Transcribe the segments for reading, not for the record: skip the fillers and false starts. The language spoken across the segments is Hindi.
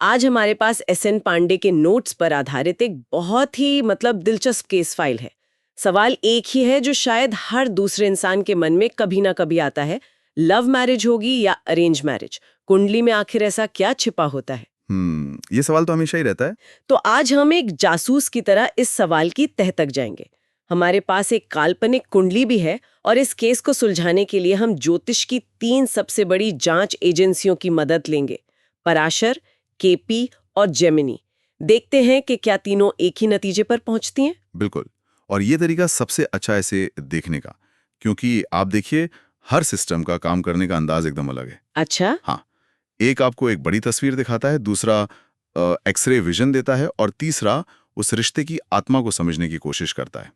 आज हमारे पास एसएन पांडे के नोट्स पर आधारित एक बहुत ही दिलचस्प केस फाइल है। सवाल एक ही है जो शायद हर दूसरे इंसान के मन में कभी ना कभी आता है, लव मैरिज होगी या अरेंज मैरिज, कुंडली में आखिर ऐसा क्या छिपा होता है। ये सवाल तो हमेशा ही रहता है। तो आज हम एक जासूस की तरह इस सवाल की तह तक जाएंगे। हमारे पास एक काल्पनिक कुंडली भी है और इस केस को सुलझाने के लिए हम ज्योतिष की 3 सबसे बड़ी जांच एजेंसियों की मदद लेंगे, पराशर, केपी और जेमिनी। देखते हैं कि क्या तीनों एक ही नतीजे पर पहुंचती हैं। बिल्कुल। और ये तरीका सबसे अच्छा है इसे देखने का, क्योंकि आप देखिए हर सिस्टम का काम करने का अंदाज एकदम अलग है। अच्छा। हाँ, एक आपको एक बड़ी तस्वीर दिखाता है, दूसरा एक्सरे विजन देता है और तीसरा उस रिश्ते की आत्मा को समझने की कोशिश करता है।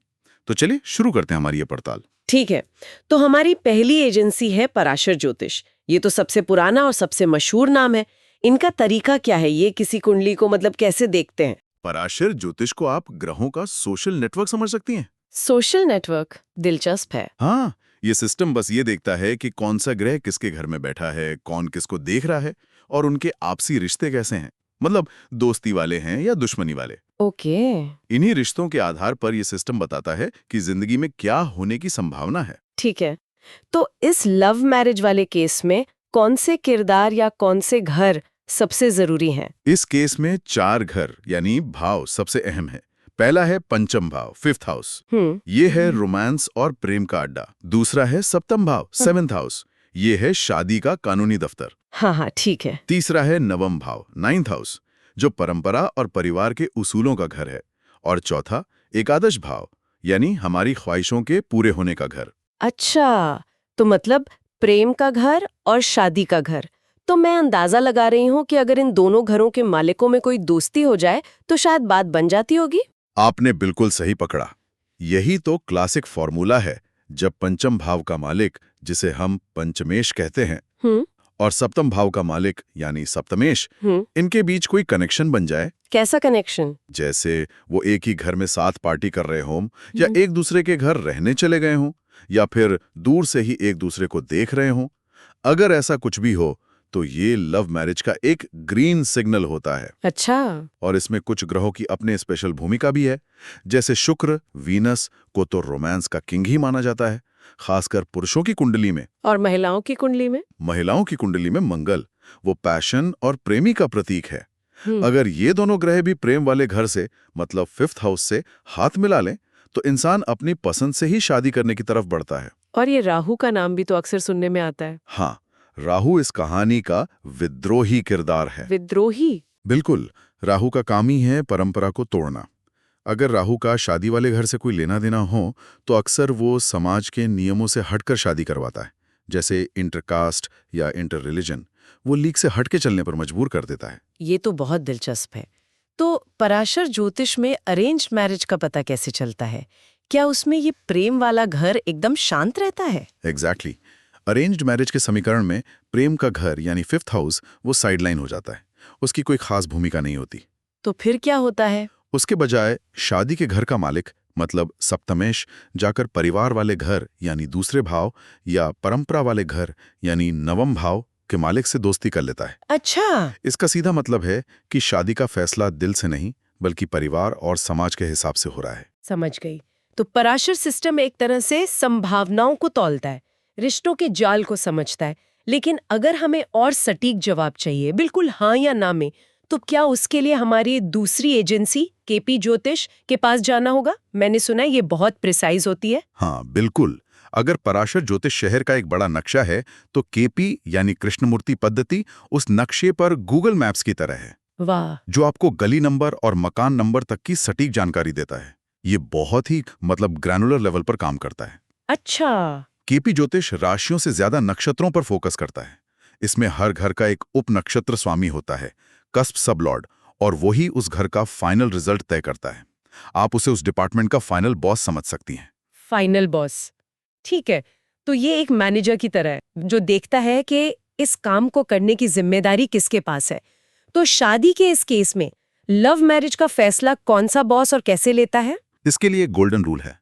तो चलिए शुरू करते हैं हमारी ये पड़ताल। ठीक है, तो हमारी पहली एजेंसी है पराशर ज्योतिष। ये तो सबसे पुराना और सबसे मशहूर नाम है। इनका तरीका क्या है, ये किसी कुंडली को कैसे देखते हैं? पराशर ज्योतिष को आप ग्रहों का सोशल नेटवर्क समझ सकती हैं। सोशल नेटवर्क दिलचस्प है। हाँ, ये सिस्टम बस ये देखता है कि कौन सा ग्रह किसके घर में बैठा है, कौन किसको देख रहा है और उनके आपसी रिश्ते कैसे हैं, मतलब दोस्ती वाले हैं या दुश्मनी वाले। ओके। इन्हीं रिश्तों के आधार पर यह सिस्टम बताता है कि जिंदगी में क्या होने की संभावना है। ठीक है, तो इस लव मैरिज वाले केस में कौन से किरदार या कौन से घर सबसे जरूरी हैं? इस केस में 4 घर यानी भाव सबसे अहम है। पहला है पंचम भाव, 5th हाउस। ये है रोमांस और प्रेम का अड्डा। दूसरा है सप्तम भाव, 7th हाउस। ये है शादी का कानूनी दफ्तर। हाँ, ठीक है। तीसरा है नवम भाव, 9th हाउस, जो परंपरा और परिवार के उसूलों का घर है। और चौथा एकादश भाव, यानी हमारी ख्वाहिशों के पूरे होने का घर। अच्छा, तो प्रेम का घर और शादी का घर। तो मैं अंदाजा लगा रही हूँ कि अगर इन दोनों घरों के मालिकों में कोई दोस्ती हो जाए तो शायद बात बन जाती होगी। आपने बिल्कुल सही पकड़ा। यही तो क्लासिक फॉर्मूला है। जब पंचम भाव का मालिक, जिसे हम पंचमेश कहते हैं, और सप्तम भाव का मालिक यानी सप्तमेश, इनके बीच कोई कनेक्शन बन जाए। कैसा कनेक्शन? जैसे वो एक ही घर में साथ पार्टी कर रहे हों, या एक दूसरे के घर रहने चले गए हों, या फिर दूर से ही एक दूसरे को देख रहे हों। अगर ऐसा कुछ भी हो तो ये लव मैरिज का एक ग्रीन सिग्नल होता है। अच्छा। और इसमें कुछ ग्रहों की अपने स्पेशल भूमिका भी है। जैसे शुक्र, वीनस को तो रोमांस का किंग ही माना जाता है, खासकर पुरुषों की कुंडली में। और महिलाओं की कुंडली में? महिलाओं की कुंडली में मंगल, वो पैशन और प्रेमी का प्रतीक है। अगर ये दोनों ग्रह भी प्रेम वाले घर से, मतलब 5th हाउस से हाथ मिला लें तो इंसान अपनी पसंद से ही शादी करने की तरफ बढ़ता है। और ये राहु का नाम भी तो अक्सर सुनने में आता है। हाँ, राहु इस कहानी का विद्रोही किरदार है। विद्रोही? बिल्कुल। राहु का काम ही है परंपरा को तोड़ना। अगर राहु का शादी वाले घर से कोई लेना देना हो तो अक्सर वो समाज के नियमों से हटकर शादी करवाता है, जैसे इंटरकास्ट या इंटर रिलीजन। वो लीग से हटके चलने पर मजबूर कर देता है। ये तो बहुत दिलचस्प है। तो पराशर ज्योतिष में अरेंज मैरिज का पता कैसे चलता है? क्या उसमें ये प्रेम वाला घर एकदम शांत रहता है? एग्जैक्टली। अरेंज्ड मैरिज के समीकरण में प्रेम का घर यानी 5th हाउस वो साइडलाइन हो जाता है। उसकी कोई खास भूमिका नहीं होती। तो फिर क्या होता है? उसके बजाय शादी के घर का मालिक, मतलब सप्तमेश, जाकर परिवार वाले घर यानी दूसरे भाव, या परंपरा वाले घर यानी नवम भाव के मालिक से दोस्ती कर लेता है। अच्छा। इसका सीधा मतलब है कि शादी का फैसला दिल से नहीं बल्कि परिवार और समाज के हिसाब से हो रहा है। समझ गई। तो पराशर सिस्टम एक तरह से संभावनाओं को तौलता है, रिश्तों के जाल को समझता है। लेकिन अगर हमें और सटीक जवाब चाहिए, बिल्कुल हाँ या ना में, तो क्या उसके लिए हमारी दूसरी एजेंसी केपी ज्योतिष के पास जाना होगा? मैंने सुना है ये बहुत प्रिसाइज होती है। हाँ बिल्कुल। अगर पराशर ज्योतिष शहर का एक बड़ा नक्शा है तो केपी यानी कृष्णमूर्ति पद्धति उस नक्शे पर गूगल मैप्स की तरह है। वाह। जो आपको गली नंबर और मकान नंबर तक की सटीक जानकारी देता है। ये बहुत ही ग्रैनुलर लेवल पर काम करता है। अच्छा। केपी ज्योतिष राशियों से ज्यादा नक्षत्रों पर फोकस करता है। इसमें हर घर का एक उप नक्षत्र स्वामी होता है, कस्प सबलॉर्ड, और वही उस घर का फाइनल रिजल्ट तय करता है। आप उसे उस डिपार्टमेंट का फाइनल बॉस समझ सकती हैं। फाइनल बॉस, ठीक है। तो ये एक मैनेजर की तरह है जो देखता है कि इस काम को करने की जिम्मेदारी किसके पास है। तो शादी के इस केस में लव मैरिज का फैसला कौन सा बॉस और कैसे लेता है? इसके लिए गोल्डन रूल है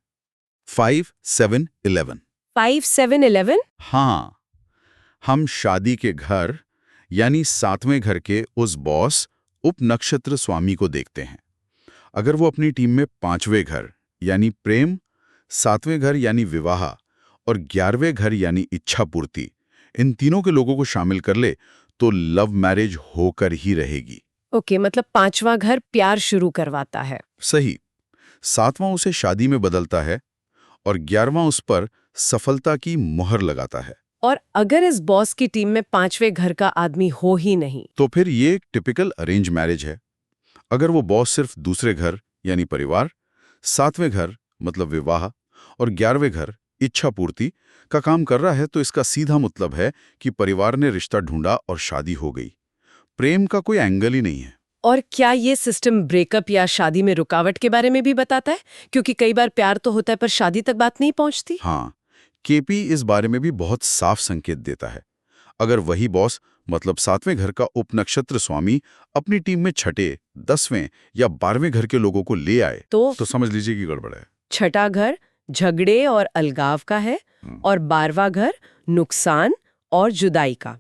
5-7-11। 5-7-11? हाँ, हम शादी के घर यानी 7वें घर के उस बॉस उपनक्षत्र स्वामी को देखते हैं। अगर वो अपनी टीम में 5वें घर यानी प्रेम, 7वें घर यानी विवाह और 11वें घर यानी इच्छा पूर्ति, इन तीनों के लोगों को शामिल कर ले तो लव मैरिज होकर ही रहेगी। ओके, मतलब 5वां घर प्यार शुरू करवाता है। सही। 7वां उसे शादी में बदलता है और 11वां उस पर सफलता की मुहर लगाता है। और अगर इस बॉस की टीम में 5वें घर का आदमी हो ही नहीं, तो फिर ये एक टिपिकल अरेंज मैरिज है। अगर वो बॉस सिर्फ दूसरे घर यानी परिवार, 7वें घर मतलब विवाह और 11वें घर इच्छा पूर्ति का काम कर रहा है तो इसका सीधा मतलब है कि परिवार ने रिश्ता ढूंढा और शादी हो गई। प्रेम का कोई एंगल ही नहीं है। और क्या ये सिस्टम ब्रेकअप या शादी में रुकावट के बारे में भी बताता है? क्योंकि कई बार प्यार तो होता है पर शादी तक बात नहीं पहुंचती। हाँ, केपी इस बारे में भी बहुत साफ संकेत देता है। अगर वही बॉस मतलब 7वें घर का उपनक्षत्र स्वामी अपनी टीम में छठे, 10वें या 12वें घर के लोगों को ले आए तो समझ लीजिए कि गड़बड़ है। छठा घर झगड़े और अलगाव का है और 12वां घर नुकसान और जुदाई का।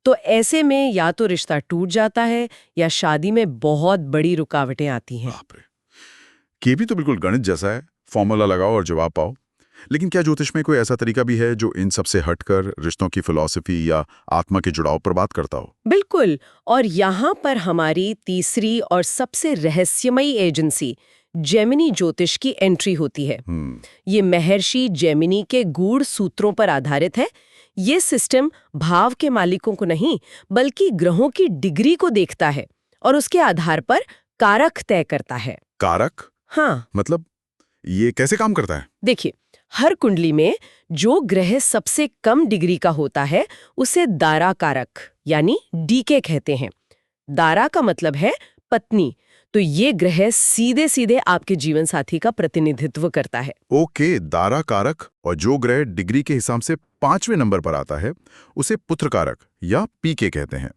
तो ऐसे में या तो रिश्ता टूट जाता है या शादी में बहुत बड़ी रुकावटें आती हैं। बाप रे, केपी तो बिल्कुल गणित जैसा है, फॉर्मूला लगाओ और जवाब पाओ। लेकिन क्या ज्योतिष में कोई ऐसा तरीका भी है जो इन सब से हटकर रिश्तों की फिलॉसफी या आत्मा के जुड़ाव पर बात करता हो? बिल्कुल। और यहाँ पर हमारी तीसरी और सबसे रहस्यमयी एजेंसी जेमिनी ज्योतिष की एंट्री होती है। ये महर्षि जेमिनी के गूढ़ सूत्रों पर आधारित है। ये सिस्टम भाव के मालिकों को नहीं बल्कि ग्रहों की डिग्री को देखता है और उसके आधार पर कारक तय करता है। कारक? हाँ, मतलब ये कैसे काम करता है? देखिए, हर कुंडली में जो ग्रह सबसे कम डिग्री का होता है उसे दारा कारक यानी डीके कहते हैं। दारा का मतलब है पत्नी, तो ये ग्रह सीधे सीधे आपके जीवन साथी का प्रतिनिधित्व करता है। ओके, दारा कारक। और जो ग्रह डिग्री के हिसाब से 5वें नंबर पर आता है उसे पुत्र कारक या पीके कहते हैं।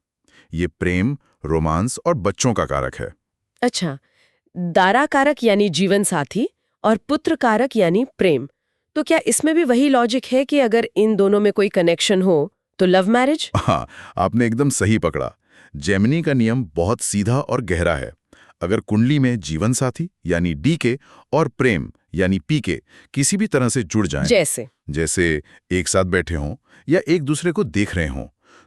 ये प्रेम, रोमांस और बच्चों का कारक है। अच्छा, दारा कारक यानी जीवन साथी और पुत्र कारक यानी प्रेम। तो क्या इसमें भी वही लॉजिक है कि अगर इन दोनों में कोई कनेक्शन हो तो लव मैरिज? हाँ, आपने एकदम सही पकड़ा। जेमिनी का नियम बहुत सीधा और गहरा है। अगर कुंडली में जीवन साथी यानी डीके और प्रेम यानी पीके किसी भी तरह से जुड़ जाएं, जैसे एक साथ बैठे हों या एक दूसरे को देख रहे हों,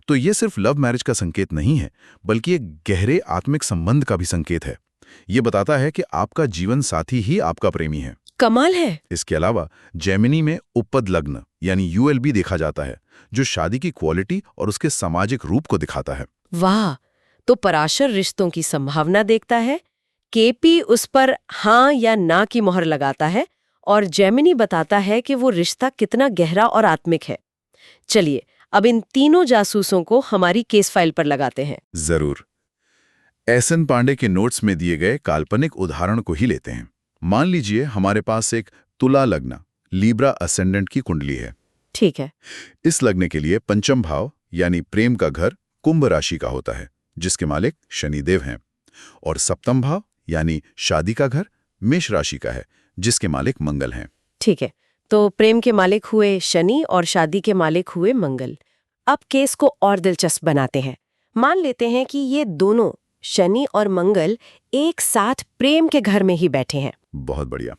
तो ये सिर्फ लव मैरिज का संकेत नहीं है बल्कि एक गहरे आत्मिक संबंध का भी संकेत है। ये बताता है कि आपका जीवन साथी ही आपका प्रेमी है। कमाल है। इसके अलावा जेमिनी में उपपद लग्न यानी यूएलबी देखा जाता है, जो शादी की क्वालिटी और उसके सामाजिक रूप को दिखाता है। वाह, तो पराशर रिश्तों की संभावना देखता है, केपी उस पर हाँ या ना की मोहर लगाता है और जेमिनी बताता है कि वो रिश्ता कितना गहरा और आत्मिक है। चलिए, अब इन तीनों जासूसों को हमारी केस फाइल पर लगाते हैं। जरूर। एसएन पांडे के नोट्स में दिए गए काल्पनिक उदाहरण को ही लेते हैं। मान लीजिए हमारे पास एक तुला लग्न लीब्रा असेंडेंट की कुंडली है। ठीक है। इस लग्न के लिए पंचम भाव यानी प्रेम का घर कुंभ राशि का होता है, जिसके मालिक शनिदेव हैं, और सप्तम भाव यानी शादी का घर मेष राशि का है, जिसके मालिक मंगल हैं। ठीक है, तो प्रेम के मालिक हुए शनि और शादी के मालिक हुए मंगल। अब केस को और दिलचस्प बनाते हैं। मान लेते हैं कि ये दोनों शनि और मंगल एक साथ प्रेम के घर में ही बैठे हैं। बहुत बढ़िया।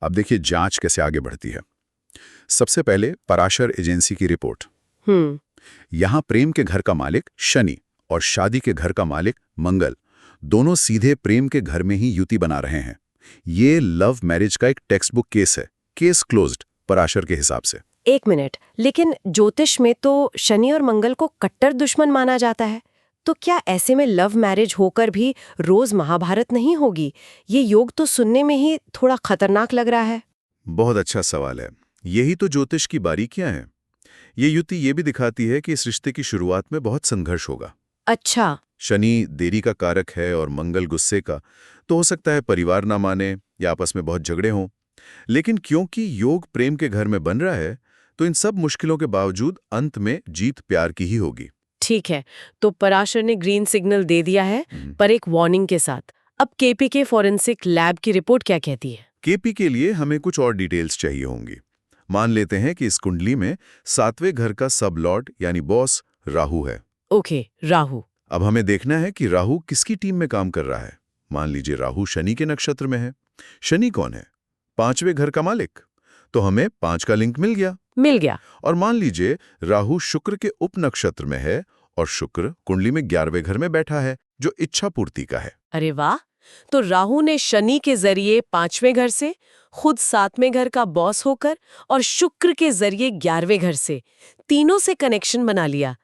अब देखिए जांच कैसे आगे बढ़ती है। सबसे पहले पराशर एजेंसी की रिपोर्ट। यहां प्रेम के घर का मालिक शनि और शादी के घर का मालिक मंगल दोनों सीधे प्रेम के घर में ही युति बना रहे हैं। ये लव मैरिज का एक टेक्स्ट बुक केस है। केस क्लोज्ड पराशर के हिसाब से। एक मिनट, लेकिन ज्योतिष में तो शनि और मंगल को कट्टर दुश्मन माना जाता है, तो क्या ऐसे में लव मैरिज होकर भी रोज महाभारत नहीं होगी? ये योग तो सुनने में ही थोड़ा खतरनाक लग रहा है। बहुत अच्छा सवाल है। यही तो ज्योतिष की बारीकियां हैं। ये युति ये भी दिखाती है कि इस रिश्ते की शुरुआत में बहुत संघर्ष होगा। अच्छा। शनि देरी का कारक है और मंगल गुस्से का, तो हो सकता है परिवार ना माने या आपस में बहुत झगड़े हों। लेकिन क्योंकि योग प्रेम के घर में बन रहा है, तो इन सब मुश्किलों के बावजूद अंत में जीत प्यार की ही होगी। ठीक है, तो पराशर ने ग्रीन सिग्नल दे दिया है, पर एक वार्निंग के साथ। अब केपी के फॉरेंसिक लैब की रिपोर्ट क्या कहती है? केपी के लिए हमें कुछ और डिटेल्स चाहिए होंगी। मान लेते हैं कि इस कुंडली में 7वें घर का सब लॉर्ड यानी बॉस राहु है। ओके, राहु। अब हमें देखना है कि राहु किसकी टीम में काम कर रहा है। मान लीजिए राहु शनि के नक्षत्र में है। शनि कौन है? 5वें घर का मालिक। तो हमें 5 का लिंक मिल गया। और मान लीजिए राहु शुक्र के उप नक्षत्र में है और शुक्र कुंडली में 11वें घर में बैठा है, जो इच्छा पूर्ति का है। अरे वाह! तो राहु ने शनि के जरिए 5वें घर से, खुद 7वें घर का बॉस होकर, और शुक्र के जरिए 11वें घर से, तीनों से कनेक्शन बना लिया।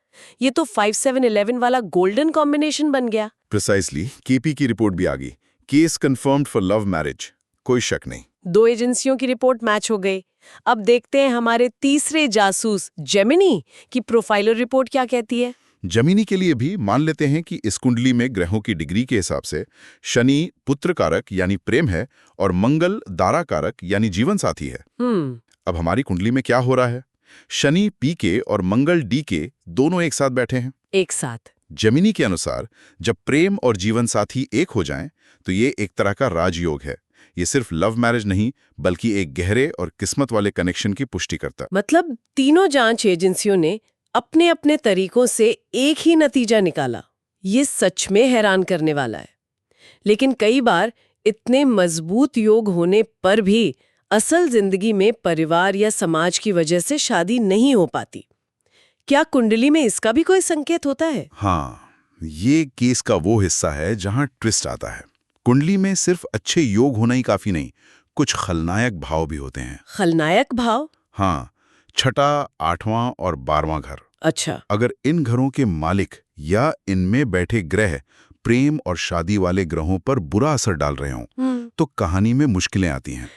ये तो 5-7-11 वाला गोल्डन कॉम्बिनेशन बन गया। प्रिसाइसली। केपी की रिपोर्ट भी आ गई। Case confirmed for love marriage, कोई शक नहीं। 2 एजेंसियों की रिपोर्ट मैच हो गई। अब देखते हैं हमारे तीसरे जासूस जेमिनी की प्रोफाइलर रिपोर्ट क्या कहती है। जमीनी के लिए भी मान लेते हैं कि इस कुंडली में ग्रहों की डिग्री के हिसाब से शनि पुत्र कारक यानी प्रेम है और मंगल दारा कारक यानी जीवन साथी है। अब हमारी कुंडली में क्या हो रहा है? शनि पी के और मंगल डी के दोनों एक साथ बैठे हैं। एक साथ। जमीनी के अनुसार जब प्रेम और जीवन साथी एक हो जाएं, तो ये एक तरह का राजयोग है। ये सिर्फ लव मैरिज नहीं, बल्कि एक गहरे और किस्मत वाले कनेक्शन की पुष्टि करता। मतलब तीनों जांच एजेंसियों ने अपने अपने तरीकों से एक ही नतीजा निकाला। ये सच में हैरान करने वाला है। लेकिन कई बार इतने मजबूत योग होने पर भी असल जिंदगी में परिवार या समाज की वजह से शादी नहीं हो पाती। क्या कुंडली में इसका भी कोई संकेत होता है? हाँ, ये केस का वो हिस्सा है जहां ट्विस्ट आता है। कुंडली में सिर्फ अच्छे योग होना ही काफी नहीं, कुछ खलनायक भाव भी होते हैं। खलनायक भाव? हाँ, 6ठा, 8वां और 12वां घर। अच्छा। अगर इन घरों के मालिक या इनमें बैठे ग्रह प्रेम और शादी वाले ग्रहों पर बुरा असर डाल रहे हों, तो कहानी में मुश्किलें आती हैं।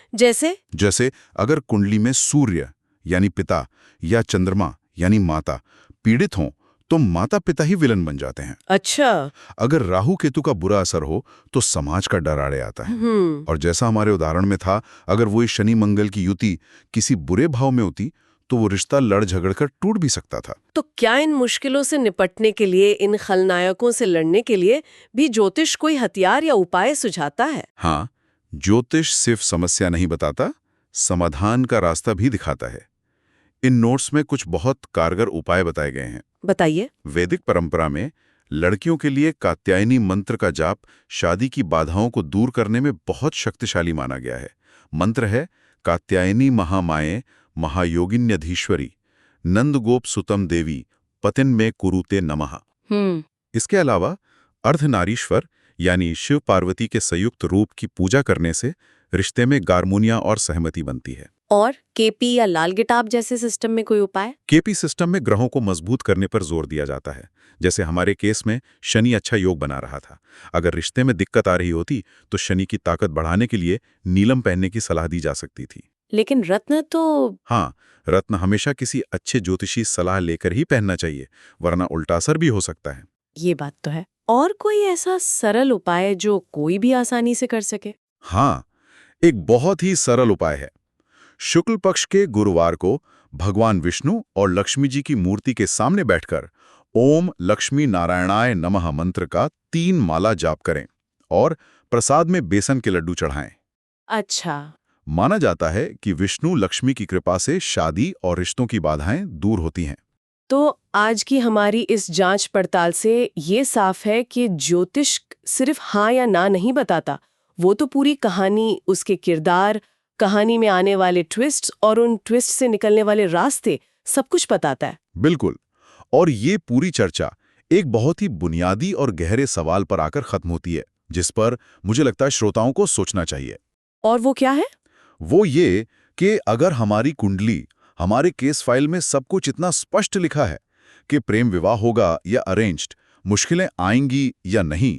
जैसे अगर कुंडली में सूर्य यानी पिता या चंद्रमा यानी माता पीड़ित हों, तो माता पिता ही विलन बन जाते हैं। अच्छा। अगर राहु केतु का बुरा असर हो तो समाज का डर आड़े आता है। और जैसा हमारे उदाहरण में था, अगर वो शनि मंगल की युति किसी बुरे भाव में होती तो वो रिश्ता लड़ झगड़ कर टूट भी सकता था। तो क्या इन मुश्किलों से निपटने के लिए, इन खलनायकों से लड़ने के लिए भी ज्योतिष कोई हथियार या उपाय सुझाता है? हाँ, ज्योतिष सिर्फ समस्या नहीं बताता, समाधान का रास्ता भी दिखाता है। इन नोट्स में कुछ बहुत कारगर उपाय बताए गए हैं। बताइए। वैदिक परंपरा में लड़कियों के लिए कात्यायनी मंत्र का जाप शादी की बाधाओं को दूर करने में बहुत शक्तिशाली माना गया है। मंत्र है कात्यायनी महामाये महायोगिन्यधीश्वरी नंदगोप सुतम देवी पतिन में कुरुते नमः। इसके अलावा अर्धनारीश्वर यानी शिव पार्वती के संयुक्त रूप की पूजा करने से रिश्ते में गार्मोनिया और सहमति बनती है। और केपी या लाल गिटाब जैसे सिस्टम में कोई उपाय? केपी सिस्टम में ग्रहों को मजबूत करने पर जोर दिया जाता है। जैसे हमारे केस में शनि अच्छा योग बना रहा था। अगर रिश्ते में दिक्कत आ रही होती तो शनि की ताकत बढ़ाने के लिए नीलम पहनने की सलाह दी जा सकती थी। लेकिन रत्न तो... हाँ, रत्न हमेशा किसी अच्छे ज्योतिषी सलाह लेकर ही पहनना चाहिए, वरना उल्टा असर भी हो सकता है। ये बात तो है। और कोई ऐसा सरल उपाय जो कोई भी आसानी से कर सके? हाँ, एक बहुत ही सरल उपाय है। शुक्ल पक्ष के गुरुवार को भगवान विष्णु और लक्ष्मी जी की मूर्ति के सामने बैठकर ओम लक्ष्मी नारायणाय नमः मंत्र का 3 माला जाप करें और प्रसाद में बेसन के लड्डू चढ़ाएं। अच्छा। माना जाता है कि विष्णु लक्ष्मी की कृपा से शादी और रिश्तों की बाधाएं दूर होती हैं। तो आज की हमारी इस जांच पड़ताल से ये साफ है कि ज्योतिष सिर्फ हाँ या ना नहीं बताता, वो तो पूरी कहानी, उसके किरदार, कहानी में आने वाले ट्विस्ट और उन ट्विस्ट से निकलने वाले रास्ते, सब कुछ बताता है। बिल्कुल। और ये पूरी चर्चा एक बहुत ही बुनियादी और गहरे सवाल पर आकर खत्म होती है, जिस पर मुझे लगता है श्रोताओं को सोचना चाहिए। और वो क्या है? वो ये कि अगर हमारी कुंडली, हमारे केस फाइल में सब कुछ इतना स्पष्ट लिखा है कि प्रेम विवाह होगा या अरेंज्ड, मुश्किलें आएंगी या नहीं,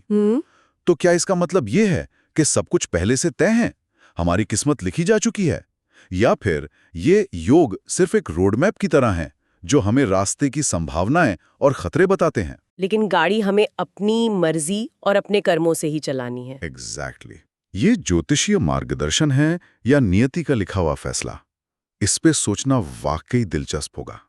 तो क्या इसका मतलब ये है कि सब कुछ पहले से तय है, हमारी किस्मत लिखी जा चुकी है? या फिर ये योग सिर्फ एक रोड मैप की तरह है जो हमें रास्ते की संभावनाएं और खतरे बताते हैं? लेकिन गाड़ी हमें अपनी मर्जी और अपने कर्मों से ही चलानी है। एग्जैक्टली। ये ज्योतिषीय मार्गदर्शन है या नियति का लिखा हुआ फैसला? इस पे सोचना वाकई दिलचस्प होगा।